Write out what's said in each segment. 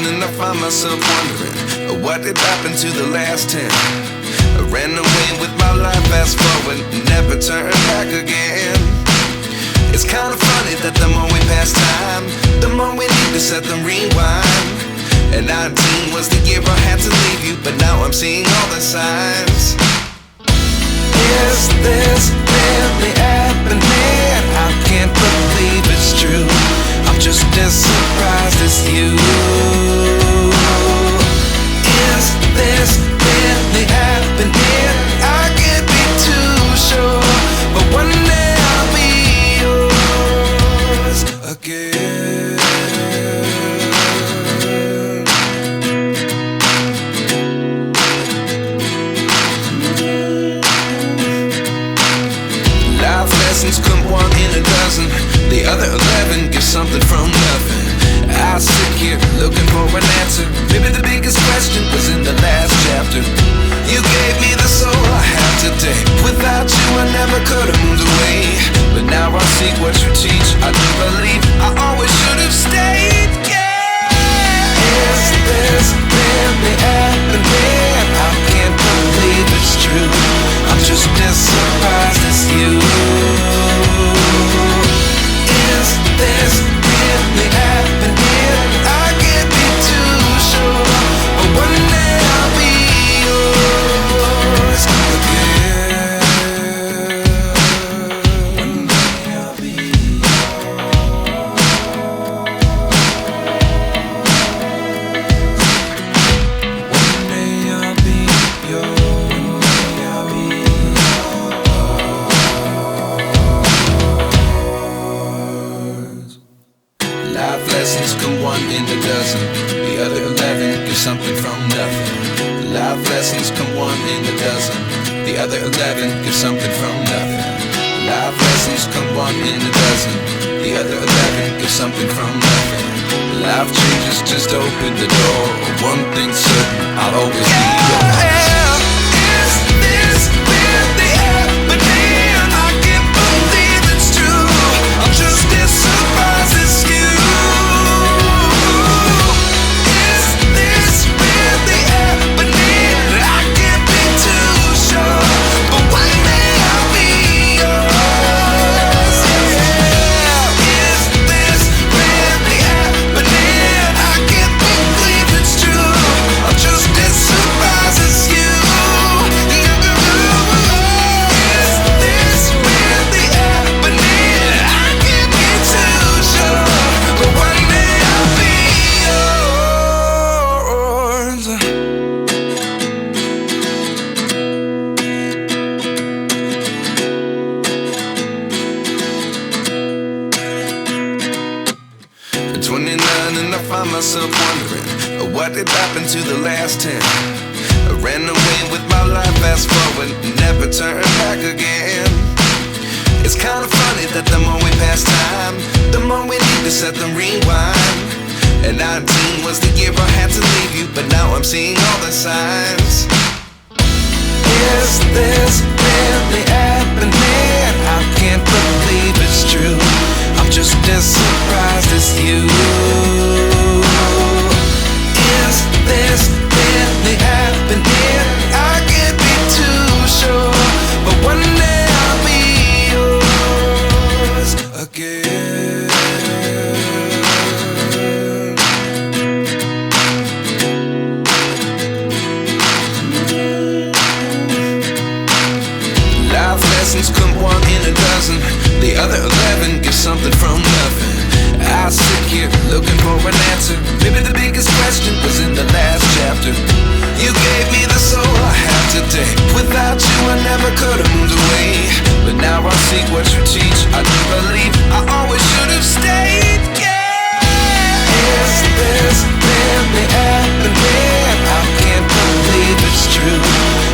And I find myself wondering, what did happen to the last 10? I ran away with my life, fast forward, never turn back again. It's kind of funny that the more we pass time, the more we need to set them rewind. And 19 was the year I had to leave you, but now I'm seeing all the signs. Is this really happening? I can't believe it's true. I'm just as surprised as you. Is this really happening? I can't be too sure, but one day I'll be yours again. Life lessons come one in a dozen. The other 11 give something from nothing. I sit here looking for an answer. Maybe the biggest question was in the last chapter. You gave me the soul I have today. Without you I never could have moved away. But now I see what you teach. I do believe I always should have stayed. Yeah. Is this really happening? I can't believe it's true. I'm just as surprised as you. Is this really happening? I can't be too sure, but one day I'll be yours again. One day I'll be yours. One day I'll be yours. One day I'll be yours. Life lessons come one in a dozen. The other 11 give something from nothing. Life lessons come one in a dozen. The other 11 give something from nothing. Life lessons come one in a dozen. The other 11 give something from nothing. Life changes just open the door. One thing's certain, I'll always be yours. Is this really happening? I can't believe it's true. I'm just as surprised as you. Is this really happening? I can't be too sure, but one day I'll be yours. Yeah. Is this really happening? I can't believe it's true. I'm just as surprised as you. Is this really happening? I can't be too sure, but one day I'll be yours. At 29 and I find myself wondering, what did happen to the last 10? I ran away with my life, fast forward, never turn back again. It's kind of funny that the more we pass time, the more we need to set them rewind. And 19 was the year I had to leave you, but now I'm seeing all the signs. Is this really happening? I can't believe it's true. I'm just as surprised as you. Is this really happening? I can't be too sure, but one day I'll be yours again. Life lessons come one in a dozen. The other 11 give something from nothing. I sit here looking for an answer. Maybe the biggest question was in the last chapter. You gave me the soul I have today. Without you I never could have moved away. But now I see what you teach. I do believe I always should have stayed. Yeah. Is this really happening? I can't believe it's true.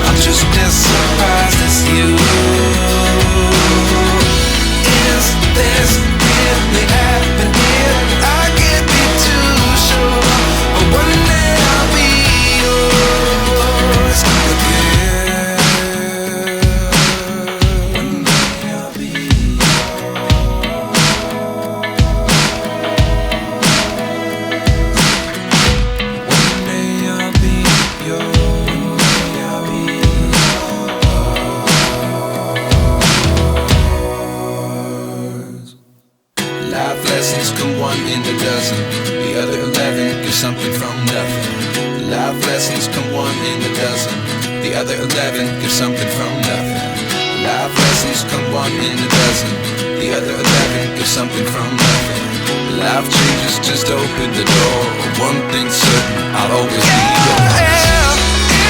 I'm just as surprised something from nothing. Life lessons come one in a dozen. The other 11 give something from nothing. Life lessons come one in a dozen. The other 11 give something from nothing. Life changes just open the door. One thing's certain, I'll always be yours.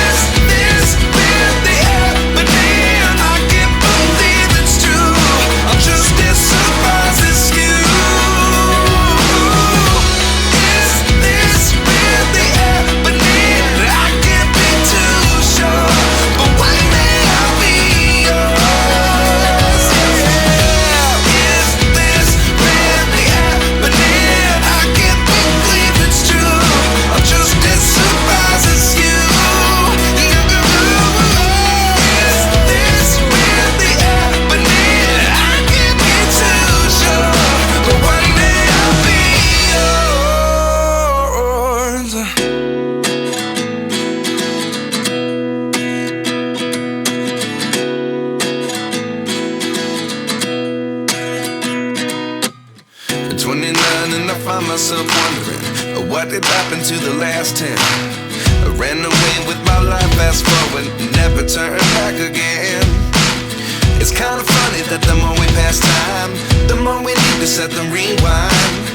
Is this really happening? I can't believe it's true. I'm just as surprised as you. Is this really happening? I can't be too sure, but one day I'll be yours. Is this really happening? I can't believe it's true. I'm just as surprised as you. Is this really happening? I can't be too sure, but one day I'll be yours. At 29 and I find myself wondering, what did happen to the last 10? I ran away with my life, fast forward, never turn back again. It's kind of funny that the more we pass time, the more we need to set them rewind.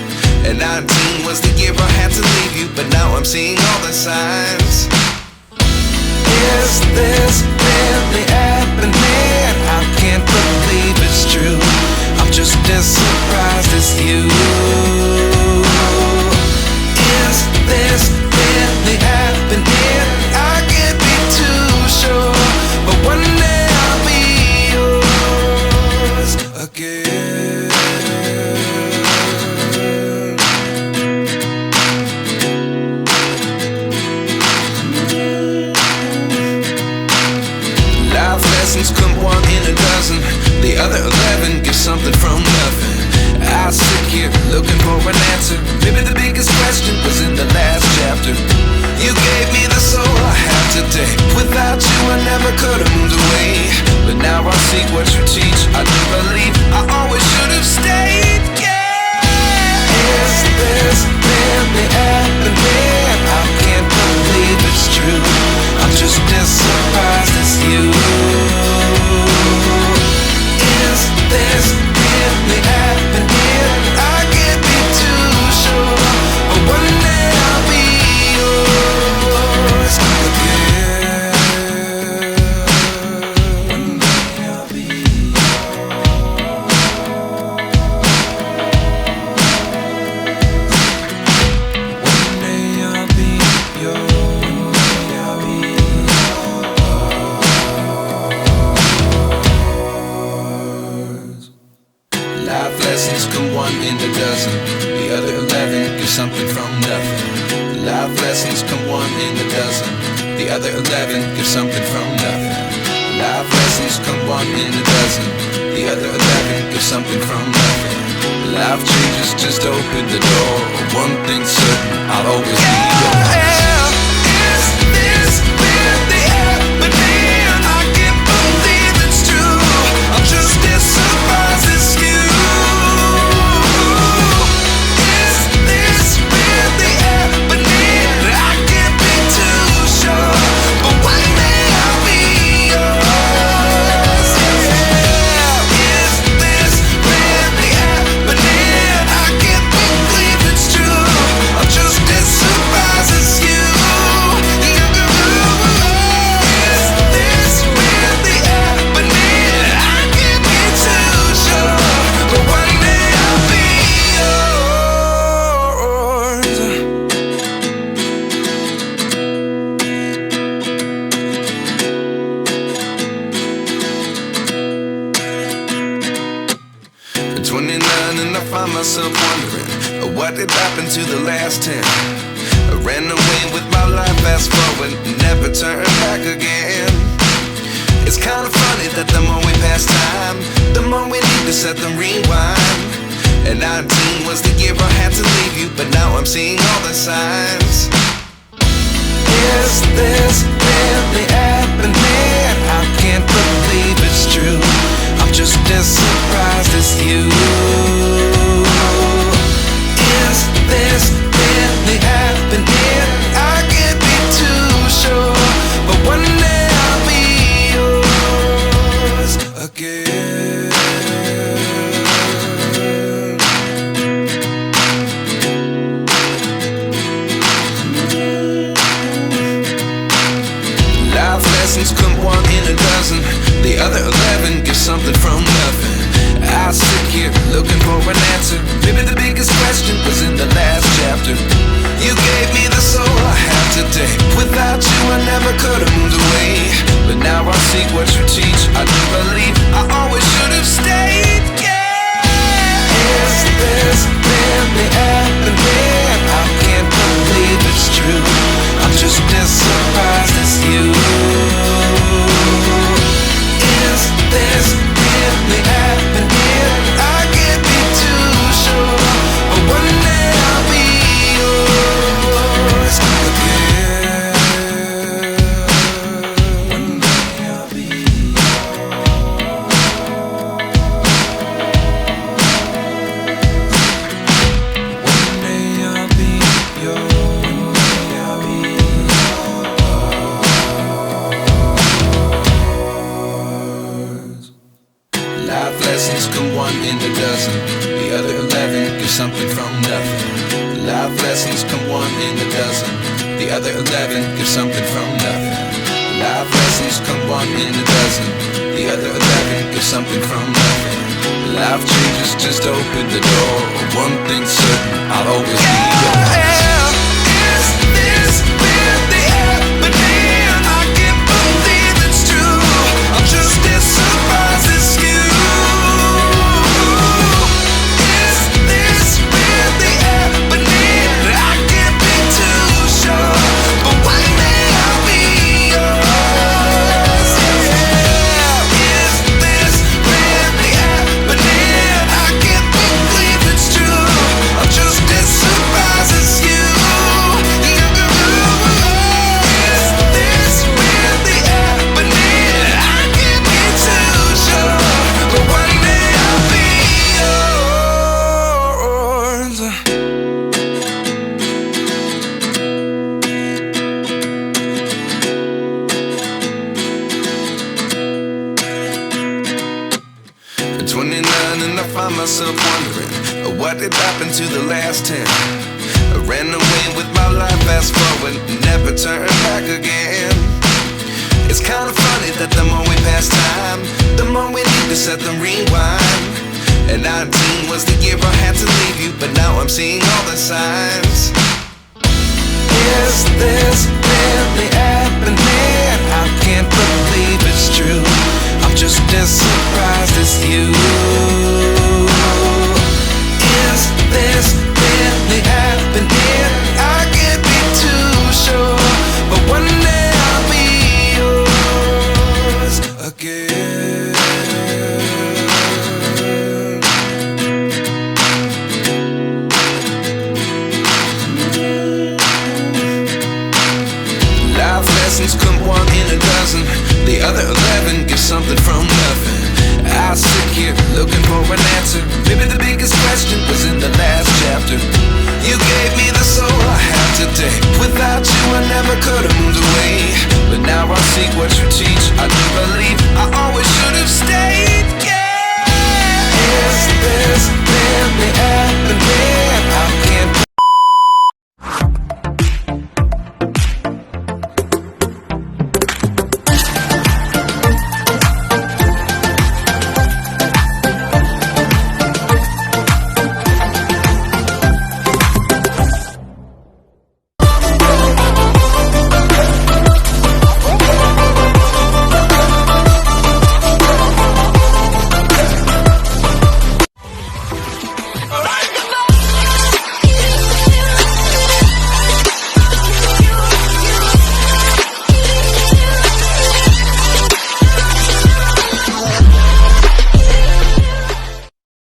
And 19 was the year I had to leave you, but now I'm seeing all the signs. Is this really happening? I can't believe it's true. I'm just as surprised as you. Is this really happening? I can't be too sure, but one day I'll be yours again. Life lessons come one in a dozen. The other 11 give something from nothing. I sit here looking for an answer. Maybe the biggest question was in the last chapter. You gave me the soul I have today. Without you I never could have moved away. But now I see what you teach. I do believe I always should have stayed. Yeah. Is this really happening? I can't believe it's true. I'm just as surprised as you. Is this really happening? I can't be too sure, but one day I'll be yours again. One day I'll be One day I'll be yours. I'll be yours. Life lessons come one in a dozen. The other 11 give something from nothing. Life lessons come one in a dozen. The other 11 give something from nothing. Life lessons come one in a dozen. The other 11 give something from nothing. Life changes just open the door. One thing's certain, I'll always be yours. Is this really happening? I can't believe it's true. I'm just as surprised as you. Is this really happening? I can't be too sure, but one day I'll be yours. Is this really happening? I can't believe it's true. I'm just as surprised as you. Is this really happening? I can't be too sure, but one day I'll be yours. At 29 and I find myself wondering, what did happen to the last 10? I ran away with my life, fast forward, never turn back again. It's kind of funny that the more we pass time, the more we need to set them rewind. And 19 was the year I had to leave you, but now I'm seeing all the signs. Is this really happening? I can't believe it's true. I'm just as surprised as you. Is this really happening? again. Life lessons come one in a dozen. The other 11 give something from nothing. I sit here looking for an answer. Maybe the biggest question was in the last chapter. You gave me the soul I have today. Without you I never could have moved away. But now I see what you teach. I do believe I always should have stayed. Yeah. Is this really happening? I can't believe it's true. I'm just as surprised as you. Is this really happening? I can't be too sure, but one day I'll be yours again. One day I'll be yours. One day I'll be yours. One day I'll be yours. Life lessons come one in a dozen. The other 11 give something from nothing. Life lessons come one in a dozen. The other 11 give something from nothing. Life lessons come one in a dozen. The other 11 give something from nothing. Life changes just open the door. One thing's certain, I'll always be yours. Is this really happening? I can't believe it's true. I'm just as surprised as you. Is this really happening? I can't be too sure, but one day I'll be yours. Yeah. Is this really happening? I can't believe it's true. I'm just as surprised as you. Is this really happening? I can't be too sure, but one day I'll be yours. 29 and I find myself wondering what did happen to the last 10. I ran away with my life, fast forward, never turn back again. It's kind of funny that the more we pass time, the more we need to set the rewind. And 19 was the year I had to leave you, but now I'm seeing all the signs. Is this really happening? I can't believe it's true.